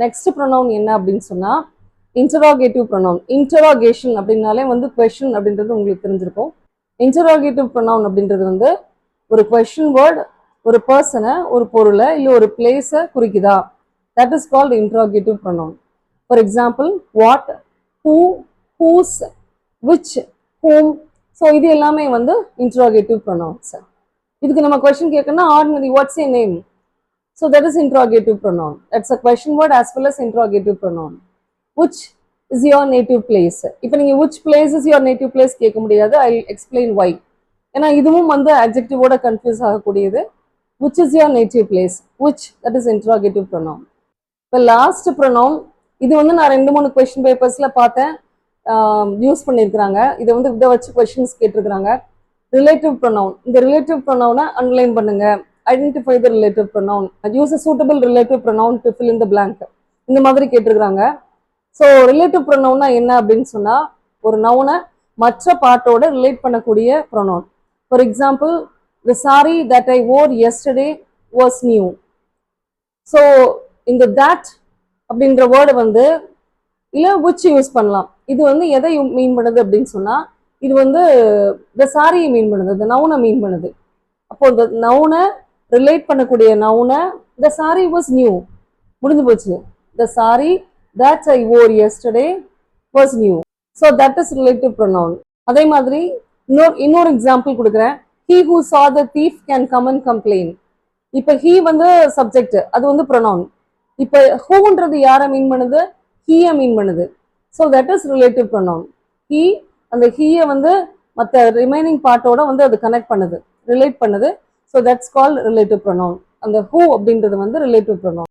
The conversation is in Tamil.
நெக்ஸ்ட் ப்ரொனவுன் என்ன அப்படின்னு சொன்னா இன்டராகேட்டிவ் ப்ரொனவுன். இன்டராகேஷன் அப்படின்னாலே வந்து கொஸ்டின் அப்படின்றது உங்களுக்கு தெரிஞ்சிருக்கும். இன்டராகேட்டிவ் ப்ரொனவுன் அப்படின்றது வந்து ஒரு கொஸ்டின் வேர்ட் ஒரு பர்சனை, ஒரு பொருளை, இல்லை ஒரு பிளேஸை குறிக்குதா, that is called interrogative pronoun. For example what, who, whose, which, whom. So இது எல்லாமே வந்து இன்டராகேட்டிவ் ப்ரொனவுன்ஸ். இதுக்கு நம்ம கொஸ்டின் கேட்கணும்னா ordinary what's a name. So that is interrogative pronoun. That's a question word as well as interrogative pronoun. Which is your native place? இப்போ நீங்க which place is your native place கேட்க முடியாது. I'll explain why. ஏன்னா இதுவும் வந்து adjective-ஓட confuse ஆகக்கூடியது. Which is your native place? Which, that is interrogative pronoun. இப்போ லாஸ்ட் pronoun, இது வந்து நான் 2-3 கொஸ்டின் பேப்பர்ஸ்ல பார்த்தேன், யூஸ் பண்ணியிருக்கிறாங்க. இதை வச்சு கொஸ்டின்ஸ் கேட்டிருக்கிறாங்க. Relative pronoun. இந்த ரிலேட்டிவ் ப்ரொனவுனை அண்டர்லைன் பண்ணுங்க. Identify the relative pronoun, use a suitable relative pronoun to fill in the blank. இந்த மாதிரி கேட்டிருக்கிறாங்க. ஸோ ரிலேட்டிவ் ப்ரொனவுன்னா என்ன அப்படின்னு சொன்னா ஒரு நவுனை மற்ற பாட்டோட ரிலேட் பண்ணக்கூடிய pronoun. For example the sari that I wore yesterday was new. So இந்த தட் அப்படின்ற வேர்டு வந்து இல்லை விச் யூஸ் பண்ணலாம். இது வந்து எதை மீன் பண்ணுது அப்படின்னு சொன்னா இது வந்து த சாரியை மீன் பண்ணுது, த நவுனை மீன் பண்ணுது. அப்போ இந்த நவுனை ரிலேட் பண்ணக்கூடிய நவுனை த சாரி வாஸ் நியூ, முடிஞ்சு போச்சு. The sari that I wore yesterday was new. So that is relative pronoun. அதே மாதிரி இன்னொரு எக்ஸாம்பிள் கொடுக்குறேன். He who saw the thief can come and complain. இப்போ ஹீ வந்து சப்ஜெக்ட், அது வந்து ப்ரொனவுன். இப்போ ஹூன்றது யாரை மீன் பண்ணுது? ஹீயை மீன் பண்ணுது. So that is relative pronoun. He, அந்த ஹீயை வந்து மற்ற ரிமைனிங் பார்ட்டோட வந்து அது கனெக்ட் பண்ணுது, ரிலேட் பண்ணுது. So that's called relative pronoun. அந்த ஹூ அப்படின்றது வந்து ரிலேட்டிவ் ப்ரொனவுன்.